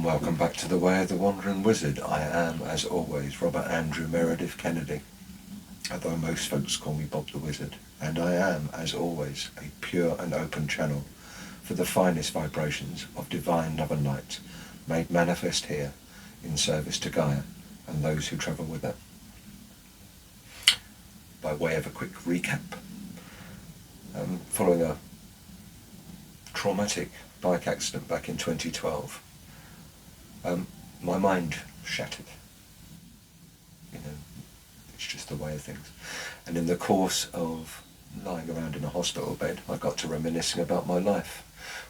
and welcome back to The Way of the Wandering Wizard. I am, as always, Robert Andrew Meredith Kennedy, although most folks call me Bob the Wizard, and I am, as always, a pure and open channel for the finest vibrations of divine love and light, made manifest here in service to Gaia and those who travel with her. By way of a quick recap, following a traumatic bike accident back in 2012, my mind shattered. It's just the way of things. And in the course of lying around in a hospital bed, I got to reminiscing about my life,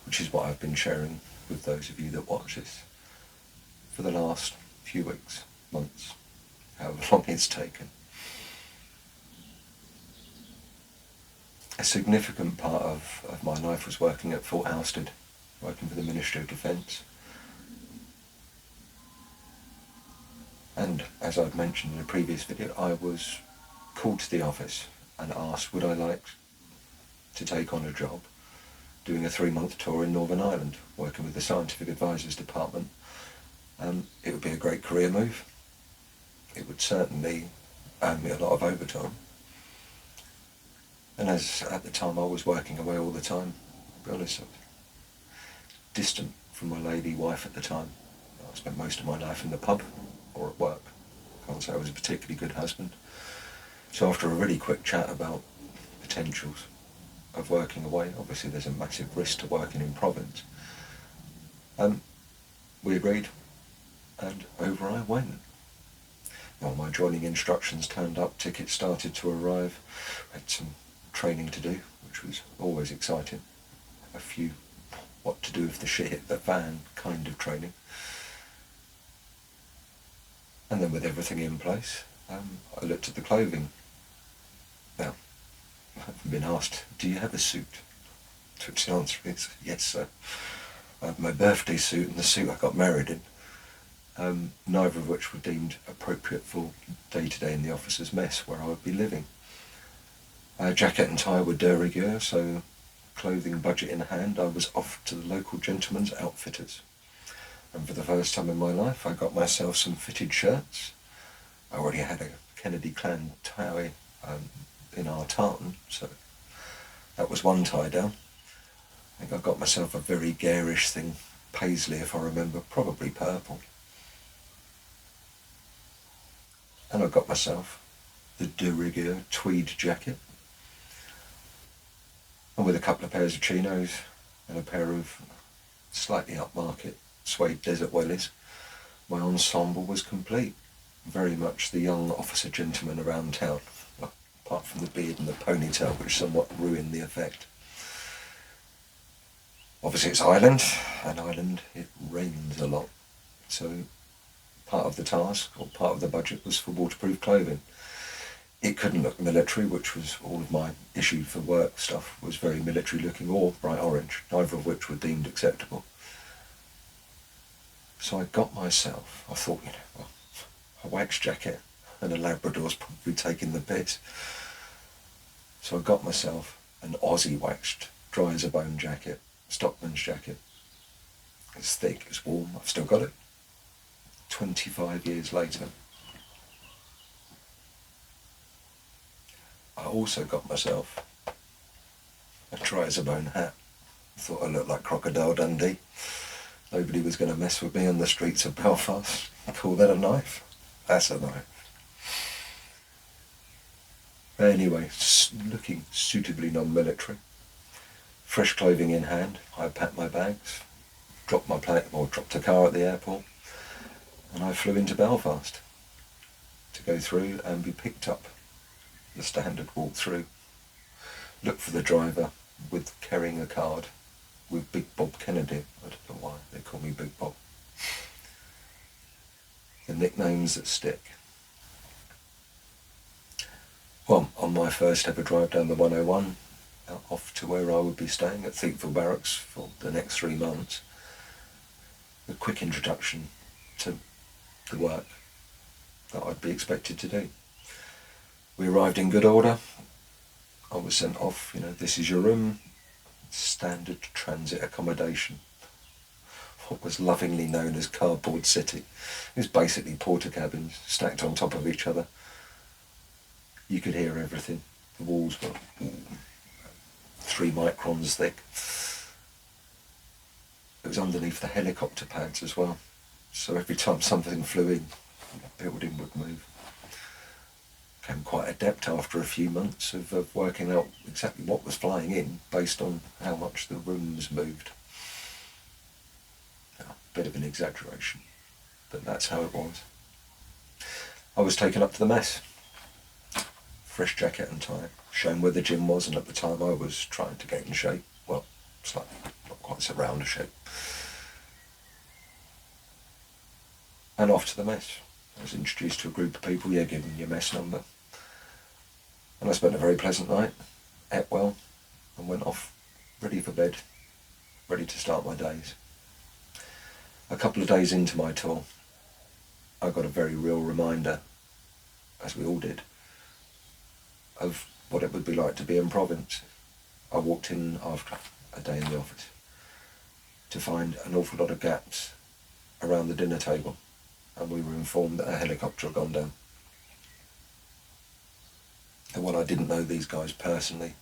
which is what I've been sharing with those of you that watch this for the last few weeks, months, however long it's taken. A significant part of my life was working at Fort Alsted, working for the Ministry of Defence. And as I've mentioned in a previous video, I was called to the office and asked would I like to take on a job doing a 3-month tour in Northern Ireland, working with the Scientific Advisors Department. It would be a great career move. It would certainly earn me a lot of overtime. And as at the time I was working away all the time, to be honest, I was distant from my lady wife at the time. I spent most of my life in the pub or at work. I can't say I was a particularly good husband. So after a really quick chat about potentials of working away, obviously there's a massive risk to working in province, we agreed and over I went. Well, my joining instructions turned up, tickets started to arrive, I had some training to do, which was always exciting. A few what to do if the shit hit the fan kind of training. And then with everything in place, I looked at the clothing. Now, I've been asked, do you have a suit? To which the answer is, yes sir. I have my birthday suit and the suit I got married in, neither of which were deemed appropriate for day-to-day in the officer's mess where I would be living. Jacket and tie were de rigueur, so clothing budget in hand, I was off to the local gentleman's outfitters. And for the first time in my life, I got myself some fitted shirts. I already had a Kennedy clan tie in our tartan, so that was one tie down. I think I got myself a very garish thing, paisley if I remember, probably purple. And I got myself the de rigueur tweed jacket, and with a couple of pairs of chinos and a pair of slightly upmarket suede desert wellies, my ensemble was complete. Very much the young officer gentleman around town, well, apart from the beard and the ponytail, which somewhat ruined the effect. Obviously it's Ireland, and Ireland, it rains a lot, so part of the task, or part of the budget, was for waterproof clothing. It couldn't look military, which was all of my issue for work stuff, was very military looking, or bright orange, neither of which were deemed acceptable. So I got myself, I thought, well, a wax jacket and a Labrador's probably taking the piss. So I got myself an Aussie waxed, dry as a bone jacket, stockman's jacket. It's thick, it's warm, I've still got it. 25 years later. I also got myself a dry as a bone hat. I thought I looked like Crocodile Dundee. Nobody was going to mess with me on the streets of Belfast. Call that a knife? That's a knife. But anyway, looking suitably non-military. Fresh clothing in hand, I packed my bags, dropped a car at the airport, and I flew into Belfast to go through and be picked up. The standard walk through. Look for the driver with carrying a card with Big Bob Kennedy. I don't know why they call me Big Bob. The nicknames that stick. Well, on my first ever drive down the 101, off to where I would be staying at Thiepval Barracks for the next 3 months, a quick introduction to the work that I'd be expected to do. We arrived in good order. I was sent off, this is your room, standard transit accommodation. what was lovingly known as Cardboard City. It was basically porter cabins stacked on top of each other. You could hear everything. The walls were 3 microns thick. It was underneath the helicopter pads as well. So every time something flew in, the building would move. Became quite adept after a few months of working out exactly what was flying in based on how much the rooms moved. A bit of an exaggeration, but that's how it was. I was taken up to the mess. Fresh jacket and tie, shown where the gym was, and at the time I was trying to get in shape. Well, slightly, not quite so round a shape. And off to the mess. I was introduced to a group of people, given your mess number. And I spent a very pleasant night, ate well, and went off ready for bed, ready to start my days. A couple of days into my tour, I got a very real reminder, as we all did, of what it would be like to be in province. I walked in after a day in the office to find an awful lot of gaps around the dinner table, and we were informed that a helicopter had gone down. And while I didn't know these guys personally,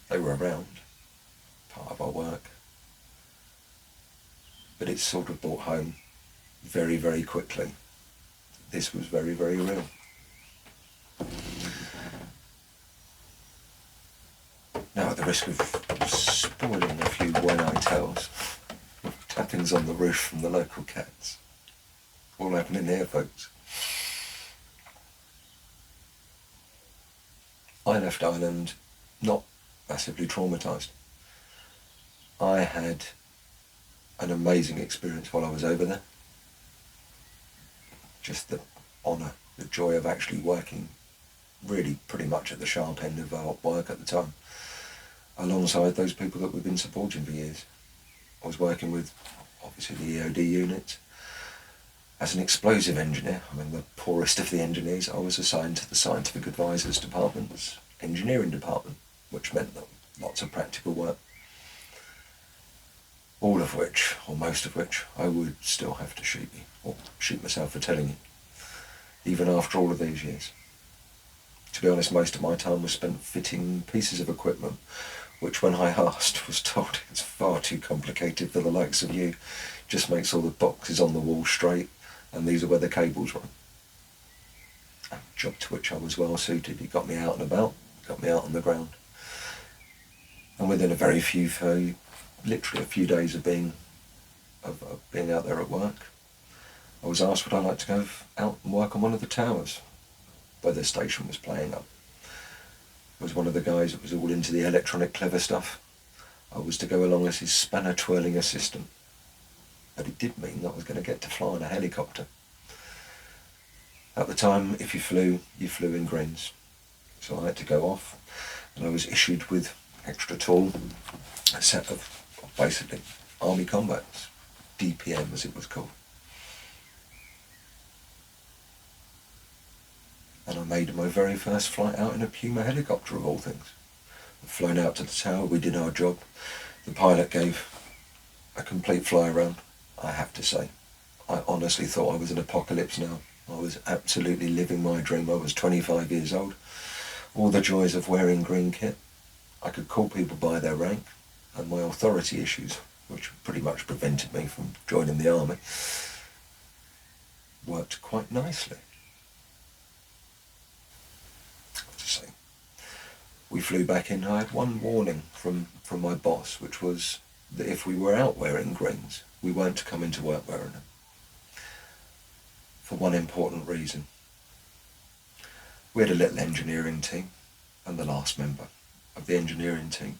they were around, part of our work. But it sort of brought home very, very quickly. This was very, very real. Now, at the risk of spoiling a few when-I tells, tappings on the roof from the local cats. All happening here, folks. I left Ireland not massively traumatised. I had an amazing experience while I was over there. Just the honour, the joy of actually working really pretty much at the sharp end of our work at the time, alongside those people that we've been supporting for years. I was working with, obviously, the EOD unit. As an explosive engineer, I mean the poorest of the engineers, I was assigned to the Scientific Advisors Department's engineering department, which meant that lots of practical work. All of which, or most of which, I would still have to shoot you, or shoot myself for telling you, even after all of these years. To be honest, most of my time was spent fitting pieces of equipment, which when I asked was told it's far too complicated for the likes of you, just makes all the boxes on the wall straight, and these are where the cables run. A job to which I was well suited. It got me out and about, got me out on the ground. And within literally a few days of being out there at work, I was asked would I like to go out and work on one of the towers where the station was playing up. I was one of the guys that was all into the electronic clever stuff. I was to go along as his spanner twirling assistant. But it did mean that I was going to get to fly in a helicopter. At the time, if you flew in greens. So I had to go off, and I was issued with extra tool, a set of basically army combats, DPM as it was called. And I made my very first flight out in a Puma helicopter of all things. I'd flown out to the tower, we did our job. The pilot gave a complete fly around. I have to say, I honestly thought I was in Apocalypse Now. I was absolutely living my dream. I was 25 years old. All the joys of wearing green kit. I could call people by their rank, and my authority issues, which pretty much prevented me from joining the army, worked quite nicely. What to say? We flew back in. I had one warning from my boss, which was that if we were out wearing greens, we weren't to come into work wearing them. For one important reason. We had a little engineering team, and the last member of the engineering team,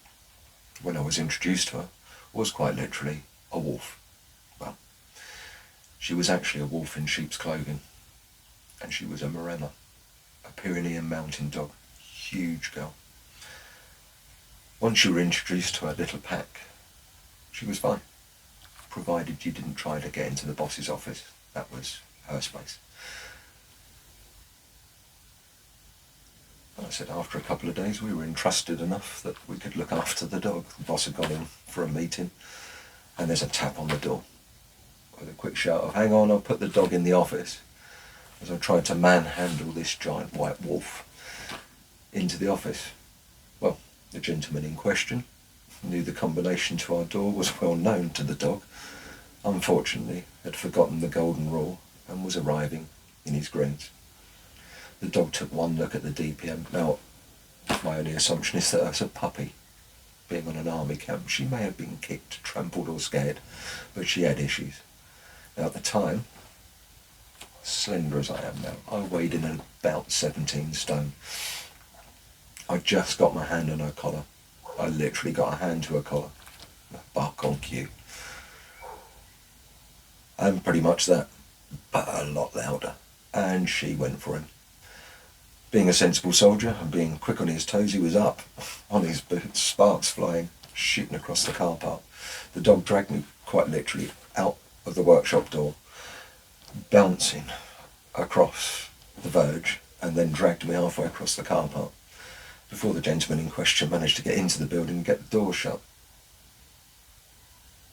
when I was introduced to her, was quite literally a wolf. Well, she was actually a wolf in sheep's clothing, and she was a Maremma, a Pyrenean mountain dog, huge girl. Once you were introduced to her little pack, she was fine, provided you didn't try to get into the boss's office. That was her space. I said after a couple of days we were entrusted enough that we could look after the dog. The boss had gone in for a meeting, and there's a tap on the door. With a quick shout of, "Hang on, I'll put the dog in the office," as I tried to manhandle this giant white wolf into the office. Well, the gentleman in question knew the combination to our door was well known to the dog. Unfortunately, had forgotten the golden rule and was arriving in his greens. The dog took one look at the DPM. Now, my only assumption is that as a puppy, being on an army camp, she may have been kicked, trampled or scared, but she had issues. Now at the time, slender as I am now, I weighed in at about 17 stone. I just got my hand on her collar. I literally got a hand to her collar. Bark on cue. And pretty much that, but a lot louder. And she went for him. Being a sensible soldier and being quick on his toes, he was up on his boots, sparks flying, shooting across the car park. The dog dragged me quite literally out of the workshop door, bouncing across the verge, and then dragged me halfway across the car park before the gentleman in question managed to get into the building and get the door shut.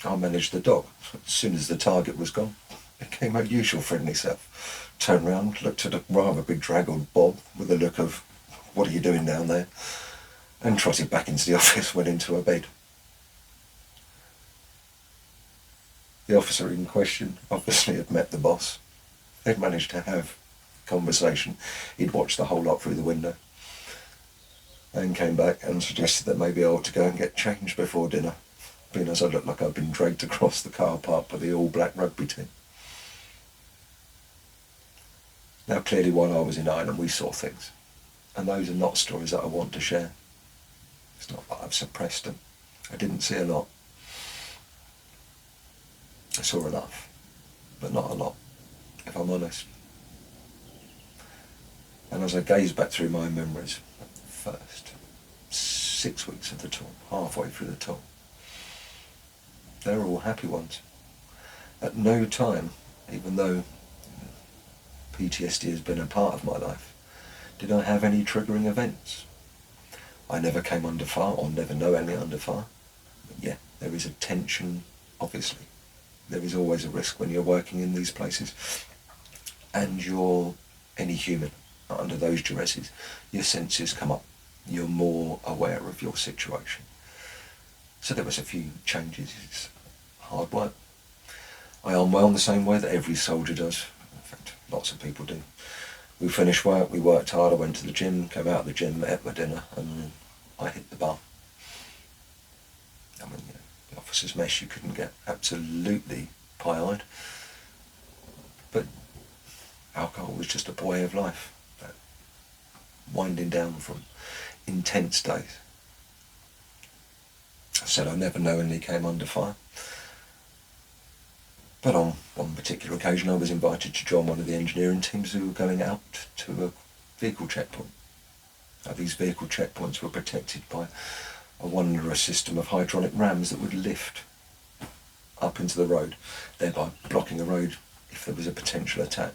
I managed the dog. As soon as the target was gone, it became her usual friendly self. Turned round, looked at a rather big draggled Bob with a look of, "What are you doing down there?" and trotted back into the office, went into her bed. The officer in question obviously had met the boss. They'd managed to have a conversation. He'd watched the whole lot through the window and came back and suggested that maybe I ought to go and get changed before dinner, being as I looked like I'd been dragged across the car park by the all-black rugby team. Now clearly while I was in Ireland we saw things, and those are not stories that I want to share. It's not that I've suppressed them. I didn't see a lot. I saw enough, but not a lot, if I'm honest. And as I gaze back through my memories, the first 6 weeks of the tour, halfway through the tour, they were all happy ones. At no time, even though PTSD has been a part of my life, did I have any triggering events. I never came under fire, or never know any under fire. But yeah, there is a tension, obviously. There is always a risk when you're working in these places. And you're any human under those duresses, your senses come up. You're more aware of your situation. So there was a few changes. It's hard work. I unwound the same way that every soldier does. In fact, lots of people do. We finished work, we worked hard, I went to the gym, came out of the gym, ate my dinner, and then I hit the bar. I mean, the officer's mess you couldn't get, absolutely pie-eyed. But alcohol was just a way of life. Winding down from intense days. I said I never knowingly came under fire. But on one particular occasion I was invited to join one of the engineering teams who were going out to a vehicle checkpoint. Now, these vehicle checkpoints were protected by a wondrous system of hydraulic rams that would lift up into the road, thereby blocking the road if there was a potential attack.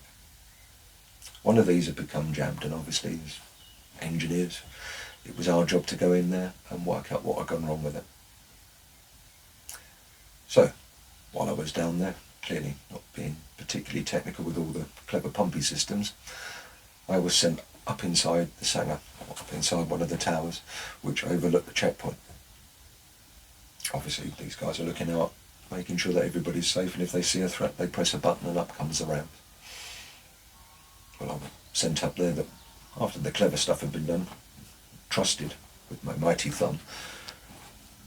One of these had become jammed, and obviously as engineers, it was our job to go in there and work out what had gone wrong with it. So, while I was down there, clearly not being particularly technical with all the clever pumpy systems, I was sent up inside the Sanger, up inside one of the towers, which overlooked the checkpoint. Obviously, these guys are looking out, making sure that everybody's safe, and if they see a threat, they press a button and up comes the ram. Well, I was sent up there that after the clever stuff had been done, trusted with my mighty thumb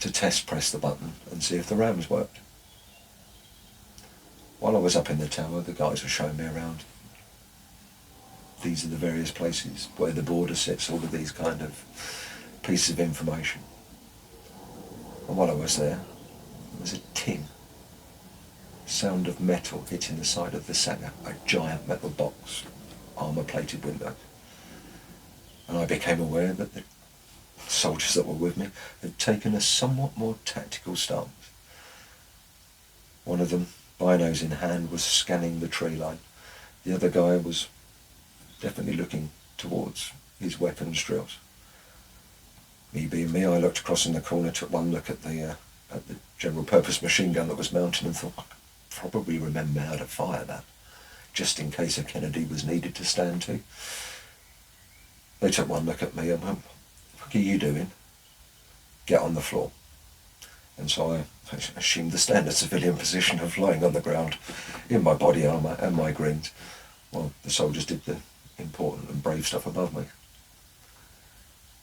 to test press the button and see if the rams worked. While I was up in the tower, the guys were showing me around. These are the various places where the border sits, all of these kind of pieces of information. And while I was there was a ting, sound of metal hitting the side of the Sanger, a giant metal box, armour-plated window. And I became aware that the soldiers that were with me had taken a somewhat more tactical stance. One of them, binos in hand, was scanning the tree line. The other guy was definitely looking towards his weapons drills. Me being me, I looked across in the corner, took one look at the at the general purpose machine gun that was mounted and thought, I could probably remember how to fire that, just in case a Kennedy was needed to stand to. They took one look at me and went, what are you doing? Get on the floor. And so I assumed the standard civilian position of lying on the ground in my body armour and my greens, while the soldiers did the important and brave stuff above me.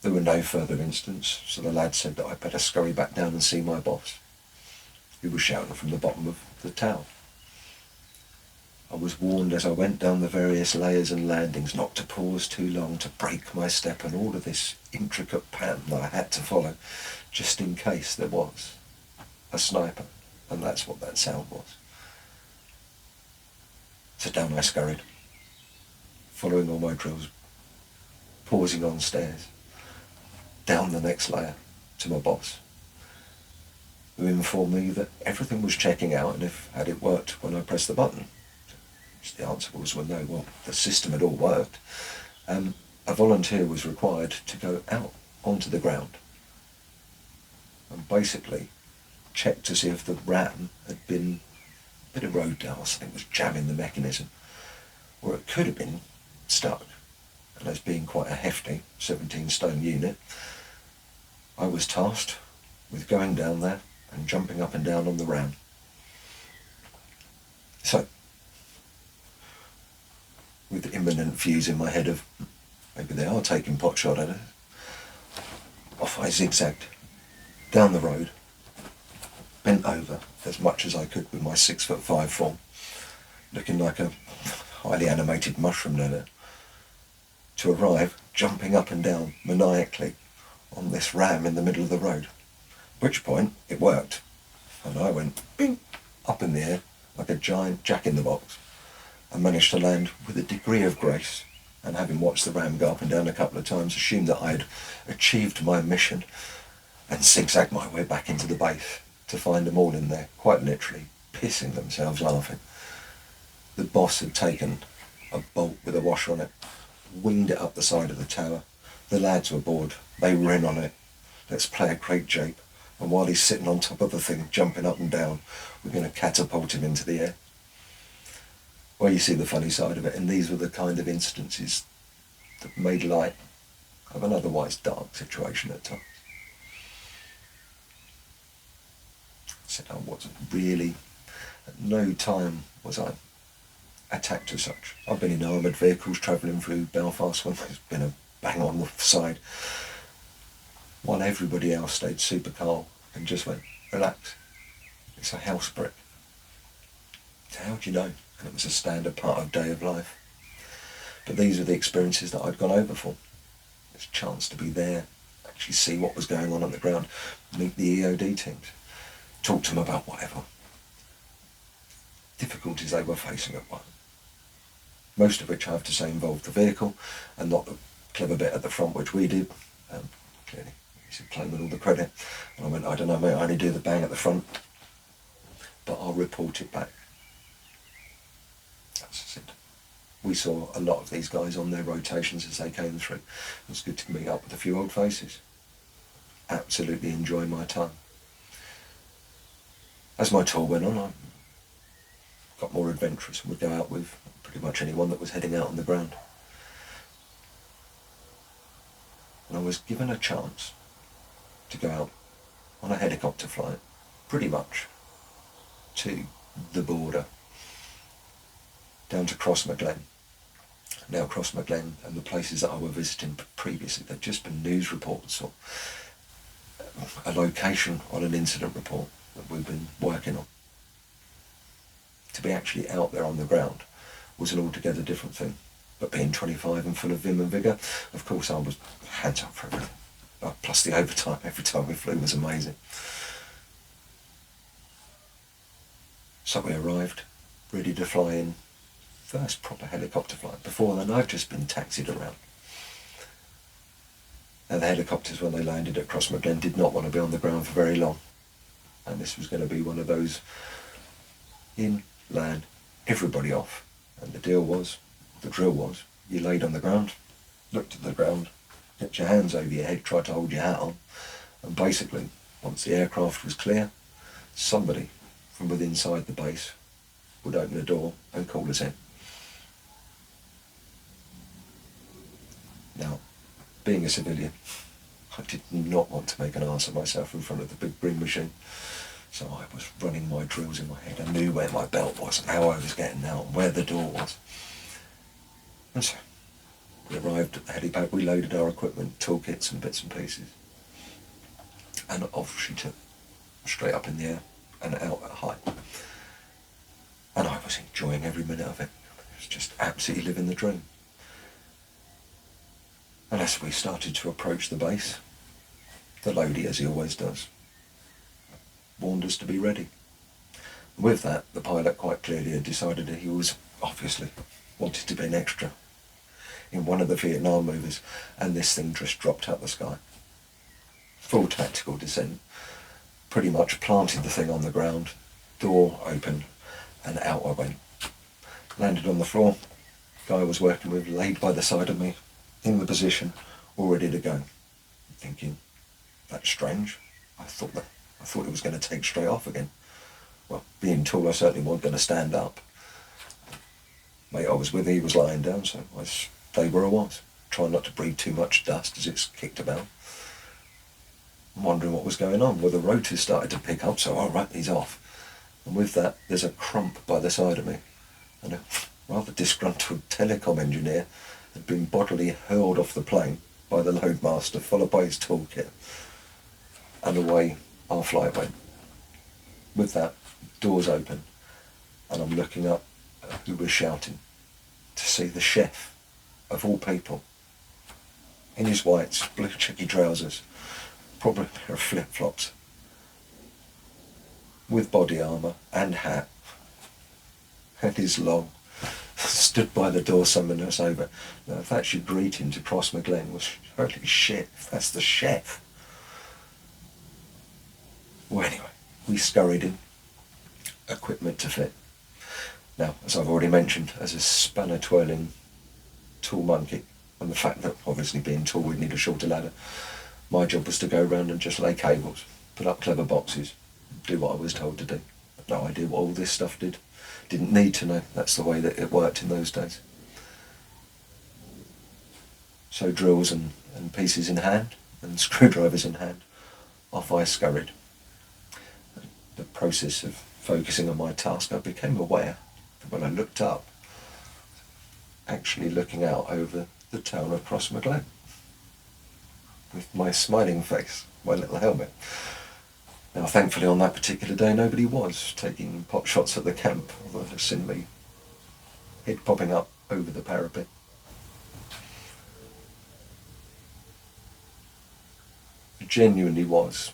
There were no further incidents, so the lad said that I'd better scurry back down and see my boss, who was shouting from the bottom of the tower. I was warned as I went down the various layers and landings not to pause too long, to break my step, and all of this intricate pattern that I had to follow, just in case there was a sniper, and that's what that sound was. So down I scurried, following all my drills, pausing on stairs, down the next layer to my boss, who informed me that everything was checking out and had it worked when I pressed the button. The answer was, well, no, well, the system had all worked. A volunteer was required to go out onto the ground and basically check to see if the ram had been a bit of road dust, I think was jamming the mechanism, or it could have been stuck. And as being quite a hefty 17-stone unit, I was tasked with going down there and jumping up and down on the ram. So, with imminent views in my head of maybe they are taking pot shot at it, off I zigzagged down the road, bent over as much as I could with my 6'5" form, looking like a highly animated mushroom there, to arrive jumping up and down maniacally on this ram in the middle of the road. At which point it worked, and I went bing up in the air like a giant jack-in-the-box, and managed to land with a degree of grace, and having watched the ram go up and down a couple of times, assumed that I'd achieved my mission, and zigzagged my way back into the base to find them all in there, quite literally pissing themselves laughing. The boss had taken a bolt with a washer on it, winged it up the side of the tower. The lads were bored, they were in on it. Let's play a great jape, and while he's sitting on top of the thing, jumping up and down, we're going to catapult him into the air. Well, you see the funny side of it, and these were the kind of instances that made light of an otherwise dark situation at times. I said I wasn't really, at no time was I attacked as such. I've been in armoured vehicles travelling through Belfast when there's been a bang on the side, while everybody else stayed super calm and just went, relax, it's a house brick. So how do you know? And it was a standard part of day of life. But these were the experiences that I'd gone over for. This chance to be there, actually see what was going on the ground, meet the EOD teams, talk to them about whatever difficulties they were facing at work. Most of which, I have to say, involved the vehicle and not the clever bit at the front, which we did. Clearly, he's claiming all the credit. And I went, I don't know, mate, I only do the bang at the front, but I'll report it back. That's it. We saw a lot of these guys on their rotations as they came through. It was good to meet up with a few old faces. Absolutely enjoy my time. As my tour went on, I got more adventurous and would go out with pretty much anyone that was heading out on the ground. And I was given a chance to go out on a helicopter flight, pretty much to the border, down to Crossmaglen. Now Crossmaglen and the places that I were visiting previously, they'd just been news reports or a location on an incident report that we've been working on. To be actually out there on the ground was an altogether different thing. But being 25 and full of vim and vigour, of course I was hands up for everything. Plus the overtime every time we flew was amazing. So we arrived, ready to fly in. First proper helicopter flight. Before then I've just been taxied around. And the helicopters, when they landed at Crossmaglen, did not want to be on the ground for very long. And this was going to be one of those in, land, everybody off. And the drill was, you laid on the ground, looked at the ground, kept your hands over your head, tried to hold your hat on, and basically Once the aircraft was clear, somebody from within inside the base would open the door and call us in. Now, being a civilian, I did not want to make an ass of myself in front of the big green machine. So I was running my drills in my head. I knew where my belt was and how I was getting out and where the door was. And so we arrived at the helipad, we loaded our equipment, toolkits and bits and pieces. And off she took, straight up in the air and out at height. And I was enjoying every minute of it. It was just absolutely living the dream. And as we started to approach the base, the loadie, as he always does, warned us to be ready. With that, the pilot quite clearly had decided that he was obviously wanted to be an extra in one of the Vietnam movies, and this thing just dropped out the sky. Full tactical descent, pretty much planted the thing on the ground, door opened, and out I went. Landed on the floor, guy I was working with laid by the side of me, in the position, all ready to go. Thinking, that's strange. I thought it was going to take straight off again. Well, being tall, I certainly wasn't going to stand up. Mate I was with, he was lying down, so I stayed where I was, trying not to breathe too much dust as it's kicked about. I'm wondering what was going on. Well, the rotors started to pick up, so all right, he's off. And with that, there's a crump by the side of me, and a rather disgruntled telecom engineer had been bodily hurled off the plane by the loadmaster, followed by his toolkit, and away our flight went. With that, doors open, and I'm looking up at who was shouting, to see the chef, of all people, in his whites, blue checky trousers, probably a pair of flip-flops, with body armour and hat, and his long, stood by the door summoning us over. Now, if that's your greeting to cross Glen, was holy shit, if that's the chef. Well, anyway, we scurried in, equipment to fit. Now, as I've already mentioned, as a spanner twirling tall monkey, and the fact that obviously being tall we'd need a shorter ladder, my job was to go around and just lay cables, put up clever boxes, do what I was told to do. No idea what all this stuff did. Didn't need to know. That's the way that it worked in those days. So drills and pieces in hand and screwdrivers in hand, off I scurried. The process of focusing on my task, I became aware that when I looked up, actually looking out over the town of Cross Glen, with my smiling face, my little helmet. Now, thankfully, on that particular day, nobody was taking pot shots at the camp, although I've seen me head popping up over the parapet. It genuinely was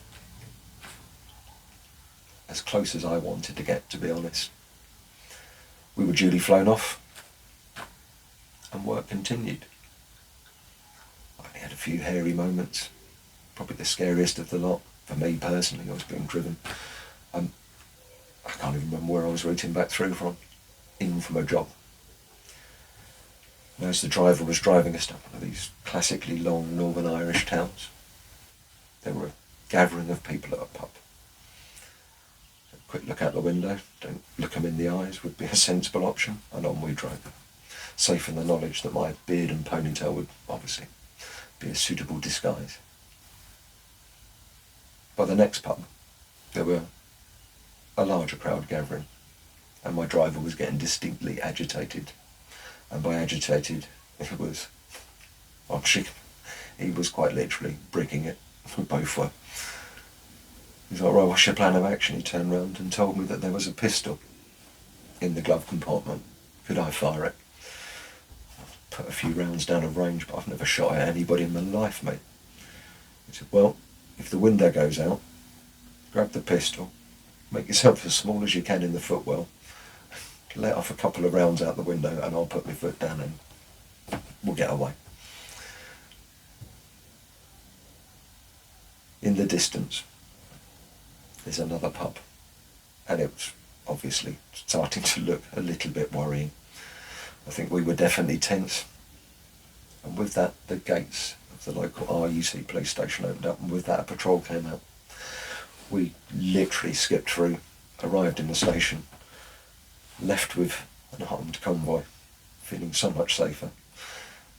as close as I wanted to get, to be honest. We were duly flown off, and work continued. I only had a few hairy moments, probably the scariest of the lot. For me personally, I was being driven. I can't even remember where I was routing back through from, in from a job. And as the driver was driving us down one of these classically long Northern Irish towns, there were a gathering of people at a pub. A quick look out the window, don't look them in the eyes, would be a sensible option, and on we drove. Safe in the knowledge that my beard and ponytail would obviously be a suitable disguise. By the next pub, there were a larger crowd gathering, and my driver was getting distinctly agitated. And by agitated, it was, he was quite literally bricking it. We both were. He's like, right, what's your plan of action? He turned round and told me that there was a pistol in the glove compartment. Could I fire it? Put a few rounds down of range, but I've never shot at anybody in my life, mate. He said, well, if the window goes out, grab the pistol, make yourself as small as you can in the footwell, let off a couple of rounds out the window, and I'll put my foot down and we'll get away. In the distance, there's another pub, and it was obviously starting to look a little bit worrying. I think we were definitely tense, and with that, the gates of the local RUC police station opened up, and with that, a patrol came out. We literally skipped through, arrived in the station, left with an armed convoy, feeling so much safer,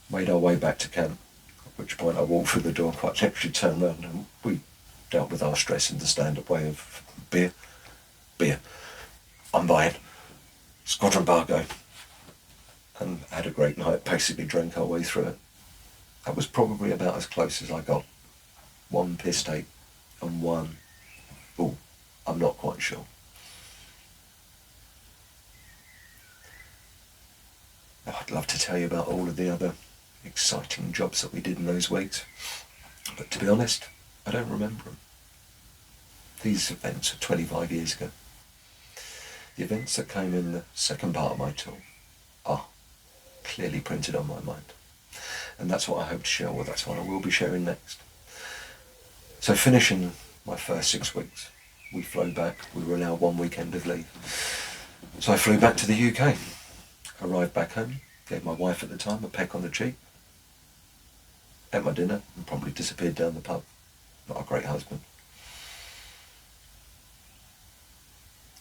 made our way back to camp, at which point I walked through the door, quite literally turned around, and we dealt with our stress in the stand-up way of beer, I'm buying, Squadron Bar go, and had a great night, basically drank our way through it. That was probably about as close as I got. One piss take and one, I'm not quite sure. I'd love to tell you about all of the other exciting jobs that we did in those weeks, but to be honest, I don't remember them. These events are 25 years ago. The events that came in the second part of my tour are clearly printed on my mind. And that's what I hope to share, well, that's what I will be sharing next. So finishing my first 6 weeks, we flew back, we were allowed 1 weekend of leave. So I flew back to the UK, arrived back home, gave my wife at the time a peck on the cheek, ate my dinner and promptly disappeared down the pub. Not a great husband.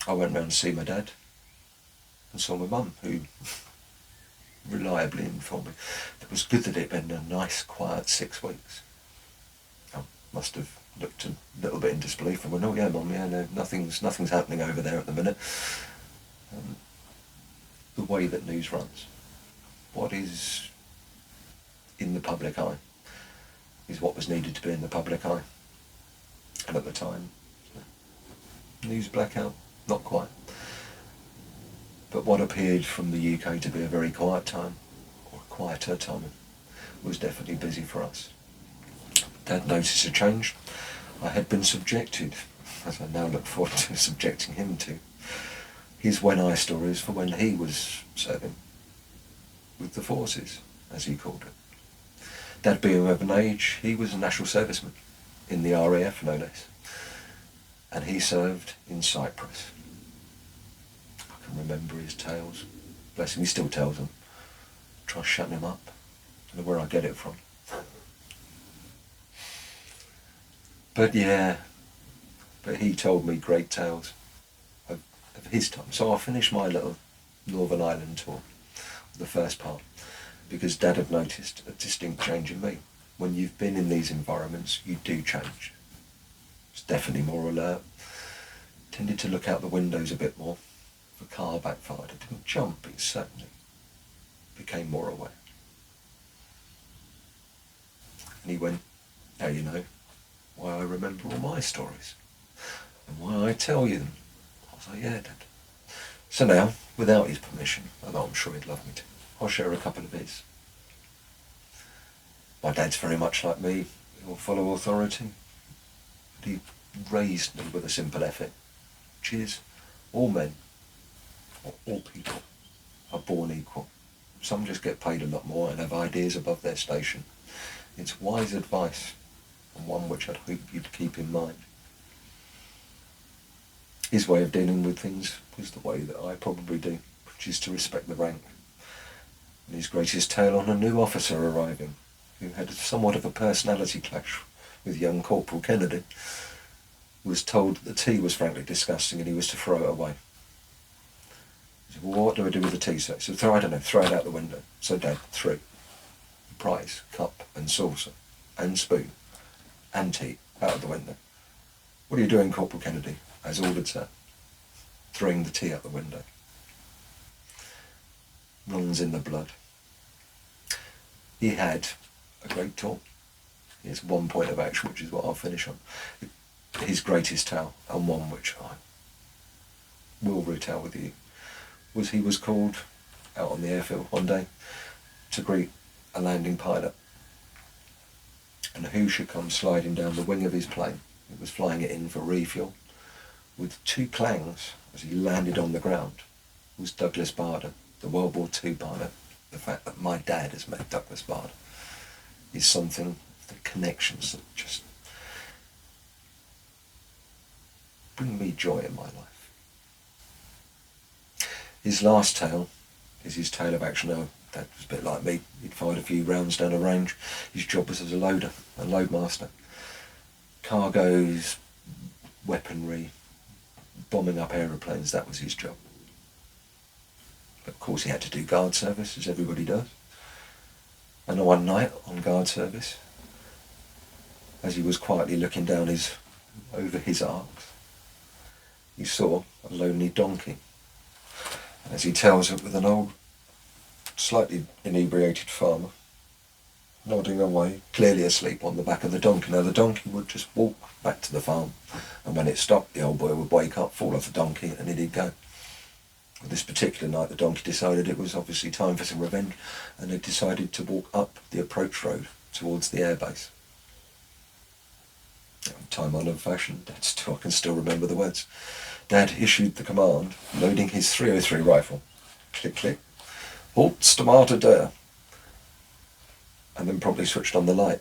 I went round to see my dad and saw my mum, who reliably informed me it was good that it had been a nice, quiet 6 weeks. I must have looked a little bit in disbelief and went, oh yeah, Mum, yeah, no, nothing's happening over there at the minute. The way that news runs, what is in the public eye is what was needed to be in the public eye. And at the time, news blackout, not quite. But what appeared from the UK to be a very quiet time, or a quieter time, was definitely busy for us. Dad noticed a change. I had been subjected, as I now look forward to subjecting him to, his when-I stories for when he was serving with the forces, as he called it. Dad being of an age, he was a national serviceman, in the RAF no less, and he served in Cyprus. I can remember his tales. Bless him, he still tells them. Try shutting him up. I don't know where I get it from. But he told me great tales of his time. So I finished my little Northern Ireland tour, the first part, because Dad had noticed a distinct change in me. When you've been in these environments, you do change. It's definitely more alert. Tended to look out the windows a bit more. If a car backfired, I didn't jump, but certainly became more aware. And he went, now you know why I remember all my stories and why I tell you them. I was like, yeah, Dad. So now, without his permission, although I'm sure he'd love me to, I'll share a couple of his. My dad's very much like me. He'll follow authority. But he raised me with a simple ethic, which is all men, or all people, are born equal. Some just get paid a lot more and have ideas above their station. It's wise advice, and one which I'd hope you'd keep in mind. His way of dealing with things was the way that I probably do, which is to respect the rank. And his greatest tale on a new officer arriving, who had somewhat of a personality clash with young Corporal Kennedy, was told that the tea was frankly disgusting and he was to throw it away. He said, well, what do I do with the tea, sir? He said, I don't know, throw it out the window. So Dad threw prize, cup and saucer and spoon and tea out of the window. What are you doing, Corporal Kennedy? As ordered, sir. Throwing the tea out the window. Runs in the blood. He had a great tour. Here's one point of action, which is what I'll finish on. His greatest tale, and one which I will retell with you, was he was called out on the airfield one day to greet a landing pilot. And who should come sliding down the wing of his plane? He was flying it in for refuel. With two clangs as he landed on the ground was Douglas Bader, the World War II pilot. The fact that my dad has met Douglas Bader is something, the connections that just bring me joy in my life. His last tale is his tale of action. Now, Dad was a bit like me. He'd fired a few rounds down a range. His job was as a loader, a loadmaster. Cargoes weaponry, bombing up aeroplanes. That was his job. But of course he had to do guard service, as everybody does. And one night on guard service, as he was quietly looking down over his arcs, he saw a lonely donkey. And as he tells it, with an old, slightly inebriated farmer, nodding away, clearly asleep on the back of the donkey. Now the donkey would just walk back to the farm, and when it stopped, the old boy would wake up, fall off the donkey, and in he'd go. This particular night, the donkey decided it was obviously time for some revenge, and it decided to walk up the approach road towards the airbase. Time-honoured fashion, I can still remember the words. Dad issued the command, loading his .303 rifle. Click, click. Halt, Stomata der. And then promptly switched on the light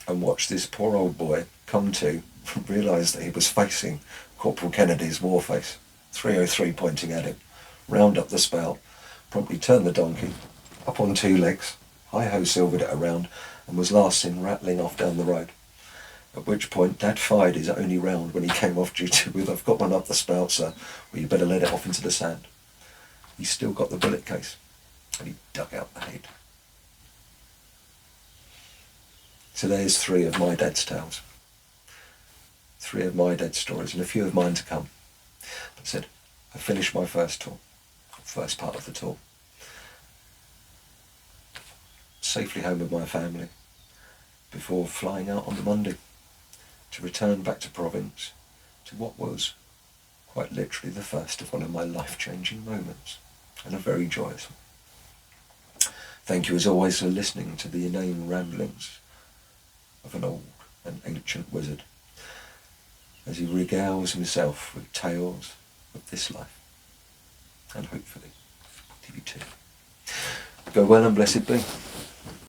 and watched this poor old boy come to realise that he was facing Corporal Kennedy's war face, .303 pointing at him, round up the spout, promptly turned the donkey up on two legs, hi-ho silvered it around, and was last seen rattling off down the road. At which point Dad fired his only round when he came off duty with, "I've got one up the spout, sir, well, you better let it off into the sand." He still got the bullet case, and he dug out the head. So there's 3 of my dad's tales. 3 of my dad's stories, and a few of mine to come. I said, I finished my first tour, first part of the tour, safely home with my family, before flying out on the Monday to return back to province, to what was quite literally the first of one of my life-changing moments, and a very joyous one. Thank you as always for listening to the inane ramblings of an old and ancient wizard, as he regales himself with tales of this life, and hopefully you too. Go well and blessed be.